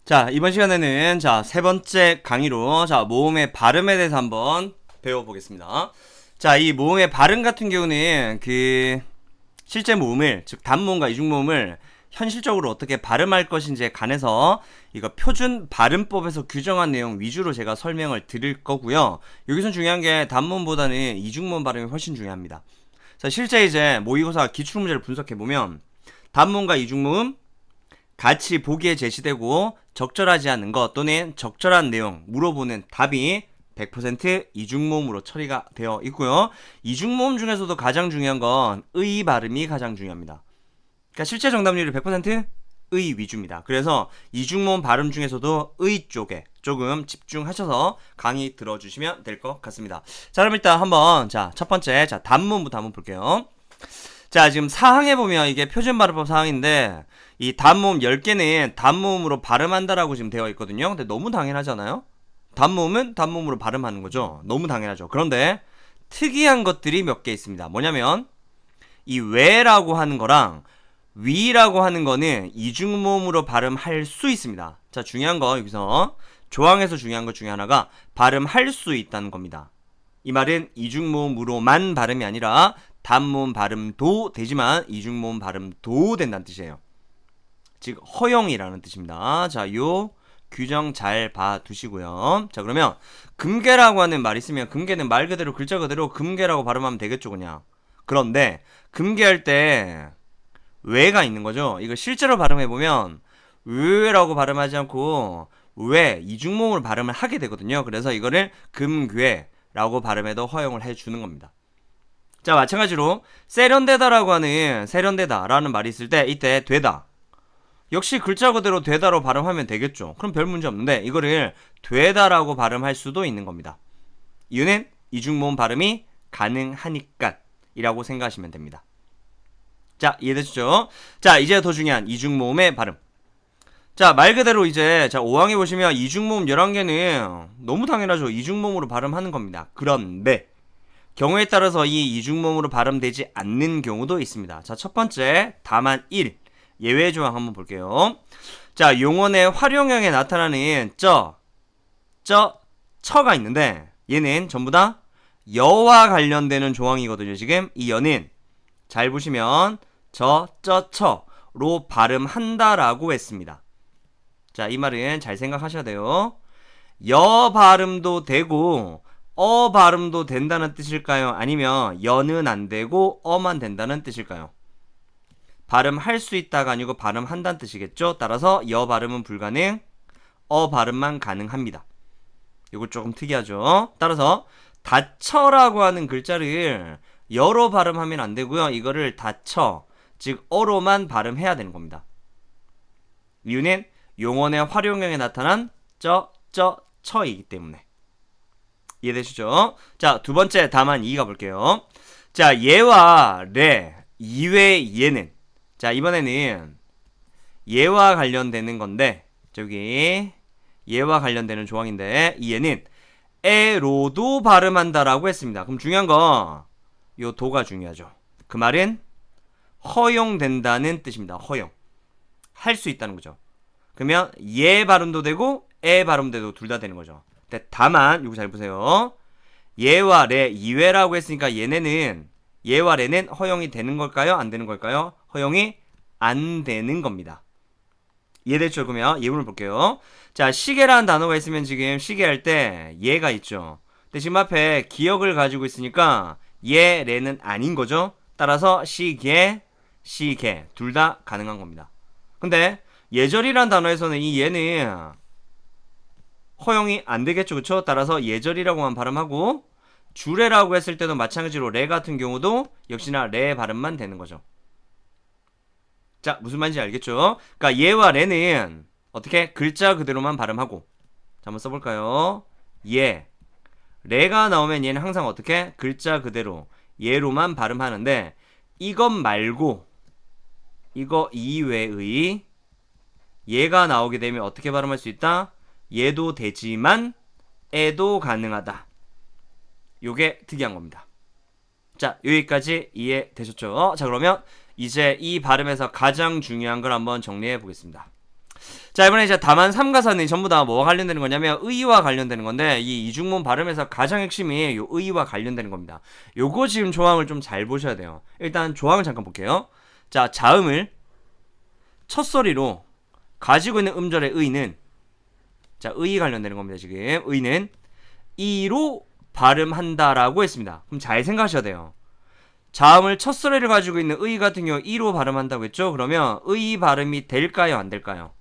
자, 이번 시간에는 세 번째 강의로 모음의 발음에 대해서 한번 배워보겠습니다. 자, 이 모음의 발음 같은 경우는 실제 모음을, 즉 단모음과 이중모음을 현실적으로 어떻게 발음할 것인지에 관해서 이거 표준 발음법에서 규정한 내용 위주로 제가 설명을 드릴 거고요. 여기서 중요한 게 단모음보다는 이중모음 발음이 훨씬 중요합니다. 자, 실제 이제 모의고사 기출문제를 분석해 보면 단모음과 이중모음 같이 보기에 제시되고 적절하지 않은 것 또는 적절한 내용 물어보는 답이 100% 이중모음으로 처리가 되어 있고요. 이중모음 중에서도 가장 중요한 건 의 발음이 가장 중요합니다. 그러니까 실제 정답률이 100% 의 위주입니다. 그래서 이중모음 발음 중에서도 의 쪽에 조금 집중하셔서 강의 들어주시면 될 것 같습니다. 자, 그럼 일단 한번 첫 번째 단모음부터 한번 볼게요. 자, 지금 사항에 보면 이게 표준 발음법 사항인데 이 단모음 10개는 단모음으로 발음한다라고 지금 되어 있거든요. 근데 너무 당연하잖아요. 단모음은 단모음으로 발음하는 거죠. 너무 당연하죠. 그런데 특이한 것들이 몇 개 있습니다. 뭐냐면 이 왜라고 하는 거랑 위라고 하는 거는 이중모음으로 발음할 수 있습니다. 자, 중요한 거 여기서 조항에서 중요한 것 중에 하나가 발음할 수 있다는 겁니다. 이 말은 이중모음으로만 발음이 아니라 단모음 발음도 되지만 이중모음 발음도 된다는 뜻이에요. 즉 허용이라는 뜻입니다. 자, 요 규정 잘 봐두시고요. 자, 그러면 금괴라고 하는 말이 있으면 금괴는 말 그대로 글자 그대로 금괴라고 발음하면 되겠죠, 그냥. 그런데 금괴할 때 왜가 있는 거죠. 이거 실제로 발음해보면 왜라고 발음하지 않고 왜 이중모음으로 발음을 하게 되거든요. 그래서 이거를 금괴라고 발음해도 허용을 해주는 겁니다. 자, 마찬가지로 세련되다라고 하는 세련되다라는 말이 있을 때 이때 되다 역시 글자 그대로 되다로 발음하면 되겠죠. 그럼 별 문제 없는데 이거를 되다라고 발음할 수도 있는 겁니다. 이유는 이중모음 발음이 가능하니까 이라고 생각하시면 됩니다. 자, 이해되시죠? 자, 이제 더 중요한 이중모음의 발음. 자, 말 그대로 이제 5항에 보시면 이중모음 11개는 너무 당연하죠. 이중모음으로 발음하는 겁니다. 그런데 경우에 따라서 이 이중모음으로 발음되지 않는 경우도 있습니다. 자, 첫 번째 다만 1 예외 조항 한번 볼게요. 자, 용언의 활용형에 나타나는 처가 있는데 얘는 전부 다 여와 관련되는 조항이거든요. 지금 이 여는 잘 보시면 처로 발음한다라고 했습니다. 자, 이 말은 잘 생각하셔야 돼요. 여 발음도 되고 어 발음도 된다는 뜻일까요? 아니면 여는 안 되고 어만 된다는 뜻일까요? 발음할 수 있다가 아니고 발음한다는 뜻이겠죠? 따라서 여 발음은 불가능, 어 발음만 가능합니다. 이거 조금 특이하죠? 따라서 다처라고 하는 글자를 여로 발음하면 안 되고요. 이거를 다처, 즉 어로만 발음해야 되는 겁니다. 이유는 용언의 활용형에 나타난 처이기 때문에. 이해되시죠? 자, 두 번째 다만 2가 볼게요. 자, 얘와 레 이외의 얘는 자, 이번에는 얘와 관련되는 건데 저기 얘와 관련되는 조항인데 이 얘는 에로도 발음한다라고 했습니다. 그럼 중요한 거 요 도가 중요하죠. 그 말은 허용된다는 뜻입니다. 허용. 할 수 있다는 거죠. 그러면 얘 발음도 되고 에 발음도 둘 다 되는 거죠. 근데 다만 이거 잘 보세요. 얘와 레 이외라고 했으니까 얘와 레는 허용이 되는 걸까요? 안 되는 걸까요? 허용이 안 되는 겁니다. 이해됐죠? 그러면 예문을 볼게요. 자, 시계라는 단어가 있으면 지금 시계할 때 얘가 있죠. 근데 지금 앞에 기억을 가지고 있으니까 얘, 레는 아닌 거죠. 따라서 시계 둘 다 가능한 겁니다. 근데 예절이라는 단어에서는 이 얘는 허용이 안 되겠죠. 그쵸? 따라서 예절이라고만 발음하고 주례라고 했을 때도 마찬가지로 레 같은 경우도 역시나 레 발음만 되는 거죠. 자, 무슨 말인지 알겠죠? 그러니까 얘와 레는 어떻게 글자 그대로만 발음하고 자, 한번 써볼까요? 얘 레가 나오면 얘는 항상 어떻게 글자 그대로 얘로만 발음하는데 이것 말고 이거 이외의 얘가 나오게 되면 어떻게 발음할 수 있다? 얘도 되지만 에도 가능하다. 요게 특이한 겁니다. 자, 여기까지 이해되셨죠? 자, 그러면 이제 이 발음에서 가장 중요한 걸 한번 정리해 보겠습니다. 자, 이번에 이제 다만 삼가사는 전부 다 뭐와 관련되는 거냐면 의와 관련되는 건데, 이 이중문 발음에서 가장 핵심이 요 의와 관련되는 겁니다. 요거 지금 조항을 좀 잘 보셔야 돼요. 일단 조항을 잠깐 볼게요. 자, 자음을 첫소리로 가지고 있는 음절의 의는, 자, 의 관련되는 겁니다. 지금 의는 이로 발음한다라고 했습니다. 그럼 잘 생각하셔야 돼요. 자음을 첫소리를 가지고 있는 의 같은 경우 이로 발음한다고 했죠. 그러면 의 발음이 될까요, 안 될까요?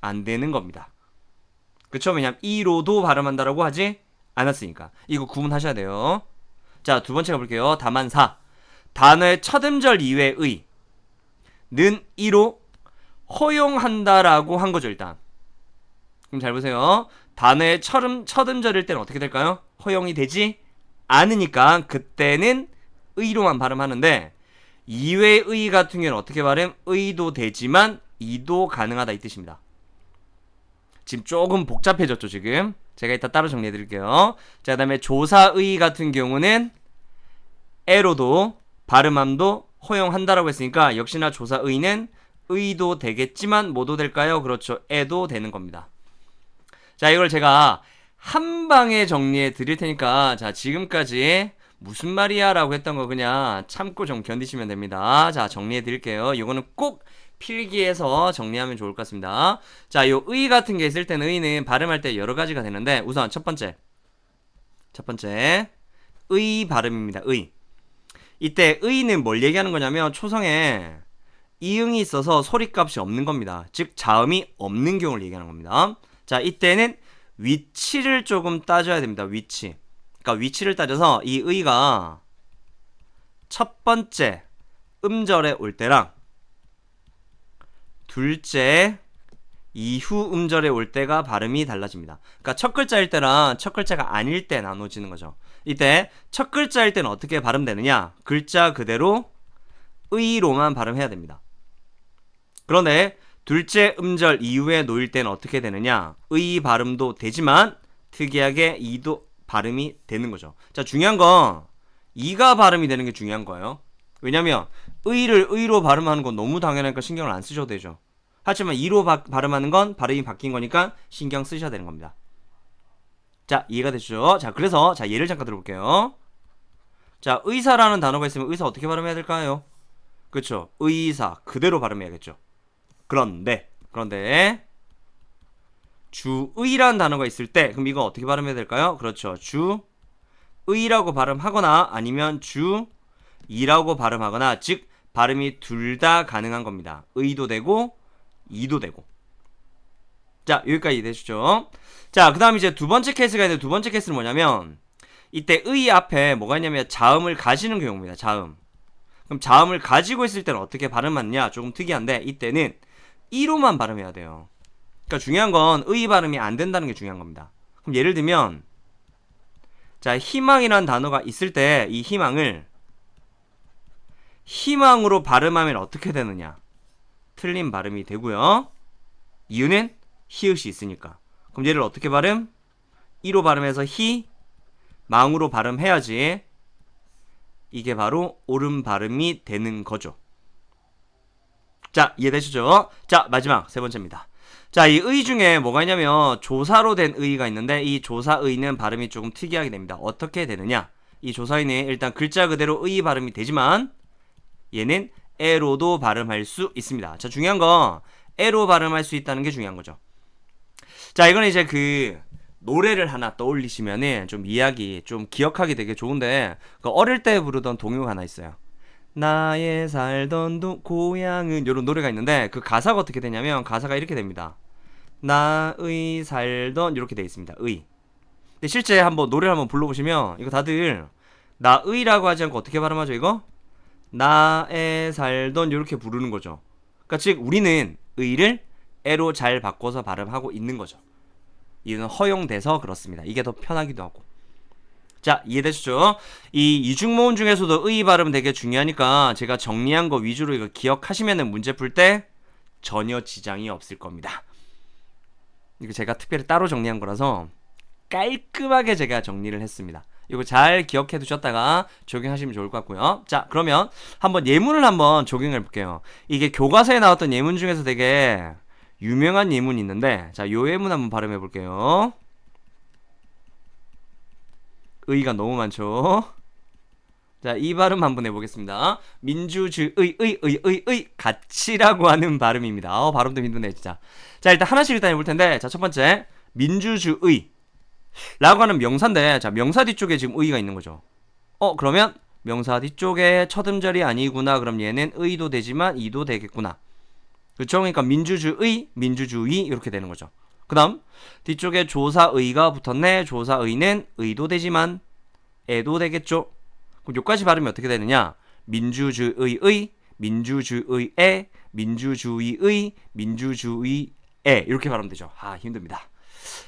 안 되는 겁니다. 그쵸? 왜냐면 이로도 발음한다라고 하지 않았으니까. 이거 구분하셔야 돼요. 자, 두 번째 가볼게요. 다만 사, 단어의 첫 음절 이외의 는 이로 허용한다라고 한 거죠. 일단 그럼 잘 보세요. 단어의 첫 음절일 때는 어떻게 될까요? 허용이 되지 않으니까 그때는 의로만 발음하는데, 이외의 의 같은 경우는 어떻게 발음? 의도 되지만 이도 가능하다 이 뜻입니다. 지금 조금 복잡해졌죠. 지금 제가 이따 따로 정리해 드릴게요. 자, 그 다음에 조사의 같은 경우는 에로도 발음함도 허용한다라고 했으니까 역시나 조사의는 의도 되겠지만 뭐도 될까요? 그렇죠, 에도 되는 겁니다. 자, 이걸 제가 한 방에 정리해 드릴 테니까, 자, 지금까지 무슨 말이야 라고 했던 거 그냥 참고 좀 견디시면 됩니다. 자, 정리해 드릴게요. 이거는 꼭 필기해서 정리하면 좋을 것 같습니다. 자, 요 의 같은 게 있을 때는 의는 발음할 때 여러 가지가 되는데, 우선 첫 번째 의 발음입니다. 의. 이때 의는 뭘 얘기하는 거냐면 초성에 이응이 있어서 소리값이 없는 겁니다. 즉 자음이 없는 경우를 얘기하는 겁니다. 자, 이때는 위치를 조금 따져야 됩니다. 위치. 그러니까 위치를 따져서 이 의가 첫 번째 음절에 올 때랑 둘째 이후 음절에 올 때가 발음이 달라집니다. 그러니까 첫 글자일 때랑 첫 글자가 아닐 때 나눠지는 거죠. 이때 첫 글자일 때는 어떻게 발음되느냐? 글자 그대로 의로만 발음해야 됩니다. 그런데 둘째 음절 이후에 놓일 때는 어떻게 되느냐? 의 발음도 되지만 특이하게 이도 발음이 되는 거죠. 자, 중요한 건 이가 발음이 되는 게 중요한 거예요. 왜냐면 의를 의로 발음하는 건 너무 당연하니까 신경을 안 쓰셔도 되죠. 하지만 이로 발음하는 건 발음이 바뀐 거니까 신경 쓰셔야 되는 겁니다. 자, 이해가 되시죠? 자, 그래서 자, 예를 잠깐 들어볼게요. 자, 의사라는 단어가 있으면 의사 어떻게 발음해야 될까요? 그렇죠, 의사 그대로 발음해야겠죠. 그런데 주의라는 단어가 있을 때 그럼 이거 어떻게 발음해야 될까요? 그렇죠, 주의라고 발음하거나 아니면 주이라고 발음하거나, 즉 발음이 둘 다 가능한 겁니다. 의도 되고 이도 되고. 자, 여기까지 이해되시죠? 자, 그 다음 이제 두 번째 케이스가 있는데, 두 번째 케이스는 뭐냐면 이때 의 앞에 뭐가 있냐면 자음을 가지는 경우입니다. 자음. 그럼 자음을 가지고 있을 때는 어떻게 발음하느냐? 조금 특이한데 이때는 이로만 발음해야 돼요. 그러니까 중요한 건 의 발음이 안 된다는 게 중요한 겁니다. 그럼 예를 들면 자, 희망이라는 단어가 있을 때 이 희망을 희망으로 발음하면 어떻게 되느냐? 틀린 발음이 되고요. 이유는 히읗이 있으니까. 그럼 얘를 어떻게 발음? 이로 발음해서 희망으로 발음해야지 이게 바로 옳은 발음이 되는 거죠. 자, 이해되시죠? 자, 마지막 세 번째입니다. 자, 이 의 중에 뭐가 있냐면 조사로 된 의가 있는데 이 조사의는 발음이 조금 특이하게 됩니다. 어떻게 되느냐? 이 조사의는 일단 글자 그대로 의 발음이 되지만 얘는 에로도 발음할 수 있습니다. 자, 중요한 건 에로 발음할 수 있다는 게 중요한 거죠. 자, 이거는 이제 그 노래를 하나 떠올리시면은 좀 이야기 좀 기억하기 되게 좋은데, 그 어릴 때 부르던 동요가 하나 있어요. 나의 살던 고향은, 요런 노래가 있는데 그 가사가 어떻게 되냐면 가사가 이렇게 됩니다. 나의 살던, 이렇게 되어 있습니다. 의. 근데 실제 한번 노래를 한번 불러보시면 이거 다들 나의라고 하지 않고 어떻게 발음하죠? 이거 나의 살던 이렇게 부르는 거죠. 그러니까 즉 우리는 의를 에로 잘 바꿔서 발음하고 있는 거죠. 이는 허용돼서 그렇습니다. 이게 더 편하기도 하고. 자, 이해되시죠? 이 이중모음 중에서도 의 발음 되게 중요하니까 제가 정리한 거 위주로 이거 기억하시면은 문제 풀 때 전혀 지장이 없을 겁니다. 이거 제가 특별히 따로 정리한 거라서 깔끔하게 제가 정리를 했습니다. 이거 잘 기억해 두셨다가 적용하시면 좋을 것 같고요. 자, 그러면 한번 예문을 한번 적용해 볼게요. 이게 교과서에 나왔던 예문 중에서 되게 유명한 예문이 있는데, 자, 요 예문 한번 발음해 볼게요. 의가 너무 많죠. 자, 이 발음 한번 해보겠습니다. 민주주의 같이라고 하는 발음입니다. 발음도 힘드네 진짜. 자, 일단 하나씩 일단 해볼 텐데, 자, 첫 번째 민주주의 라고 하는 명사인데, 자, 명사 뒤쪽에 지금 의가 있는 거죠. 그러면 명사 뒤쪽에 첫 음절이 아니구나. 그럼 얘는 의도 되지만 이도 되겠구나. 그렇죠? 그러니까 민주주의 이렇게 되는 거죠. 그 다음 뒤쪽에 조사의가 붙었네. 조사의는 의도 되지만 애도 되겠죠. 그럼 요까지 발음이 어떻게 되느냐? 민주주의의, 민주주의의, 민주주의의, 민주주의의 이렇게 발음되죠. 힘듭니다.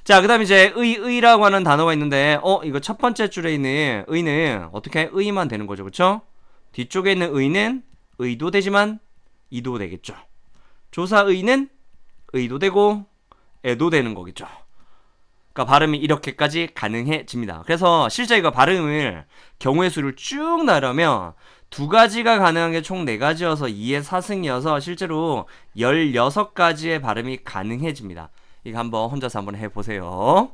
자, 그 다음 이제 의라고 하는 단어가 있는데, 이거 첫 번째 줄에 있는 의는 어떻게 의만 되는 거죠. 그쵸? 뒤쪽에 있는 의는 의도 되지만 이도 되겠죠. 조사의는 의도 되고 애도 되는 거겠죠. 그러니까 발음이 이렇게까지 가능해집니다. 그래서 실제 이거 발음을 경우의 수를 쭉 나누면 두 가지가 가능한 게 총 4가지여서 2의 4승이어서 실제로 16가지의 발음이 가능해집니다. 이거 한번 혼자서 한번 해보세요.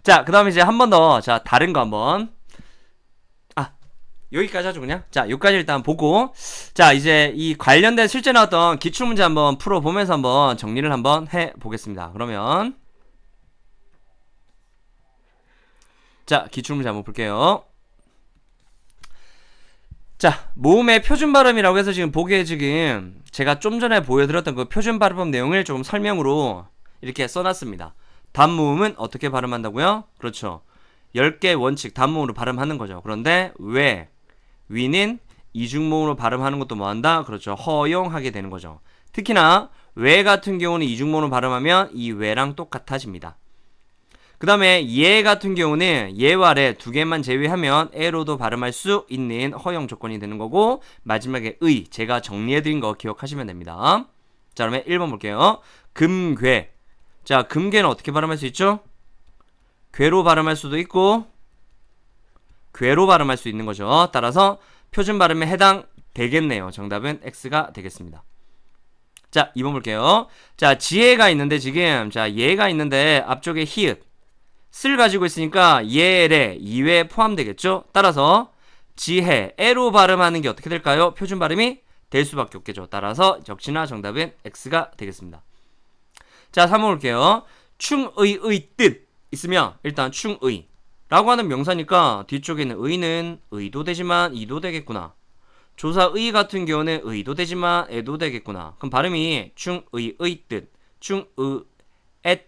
자, 그 다음에 이제 한 번 더, 자, 다른 거 한번. 여기까지 하죠, 그냥. 자, 여기까지 일단 보고. 자, 이제 이 관련된 실제 나왔던 기출문제 한번 풀어보면서 한번 정리를 한번 해보겠습니다. 그러면. 자, 기출문제 한번 볼게요. 자, 모음의 표준 발음이라고 해서 지금 보기에 지금 제가 좀 전에 보여드렸던 그 표준 발음 내용을 조금 설명으로 이렇게 써놨습니다. 단모음은 어떻게 발음한다고요? 그렇죠. 10개 원칙 단모음으로 발음하는 거죠. 그런데 위는 이중모음으로 발음하는 것도 뭐한다? 그렇죠. 허용하게 되는 거죠. 특히나 왜 같은 경우는 이중모음으로 발음하면 이 왜랑 똑같아집니다. 그 다음에 예 같은 경우는 예와 레 두 개만 제외하면 에로도 발음할 수 있는 허용 조건이 되는 거고, 마지막에 의, 제가 정리해드린 거 기억하시면 됩니다. 자, 그러면 1번 볼게요. 금괴. 자, 금괴는 어떻게 발음할 수 있죠? 괴로 발음할 수도 있고 괴로 발음할 수 있는 거죠. 따라서 표준 발음에 해당되겠네요. 정답은 X가 되겠습니다. 자, 2번 볼게요. 자, 지혜가 있는데 지금, 자, 예가 있는데 앞쪽에 히읗 쓸 가지고 있으니까 예레 이외에 포함되겠죠. 따라서 지혜 에로 발음하는 게 어떻게 될까요? 표준 발음이 될 수밖에 없겠죠. 따라서 역시나 정답은 X가 되겠습니다. 자, 3번 볼게요. 충의의 뜻 있으면 일단 충의 라고 하는 명사니까 뒤쪽에 있는 의는 의도 되지만 이도 되겠구나. 조사의 같은 경우는 의도 되지만 애도 되겠구나. 그럼 발음이 충의의 뜻, 충의의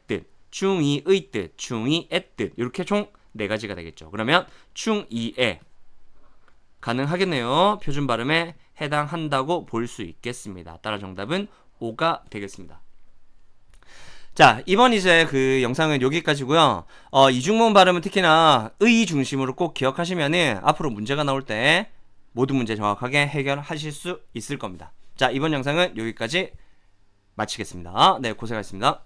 뜻, 충의의 뜻, 충의의 뜻 이렇게 총 4가지가 되겠죠. 그러면 충의에 가능하겠네요. 표준 발음에 해당한다고 볼 수 있겠습니다. 따라 정답은 5가 되겠습니다. 자, 이번 이제 그 영상은 여기까지고요. 이중모음 발음은 특히나 의 중심으로 꼭 기억하시면은 앞으로 문제가 나올 때 모든 문제 정확하게 해결하실 수 있을 겁니다. 자, 이번 영상은 여기까지 마치겠습니다. 네, 고생하셨습니다.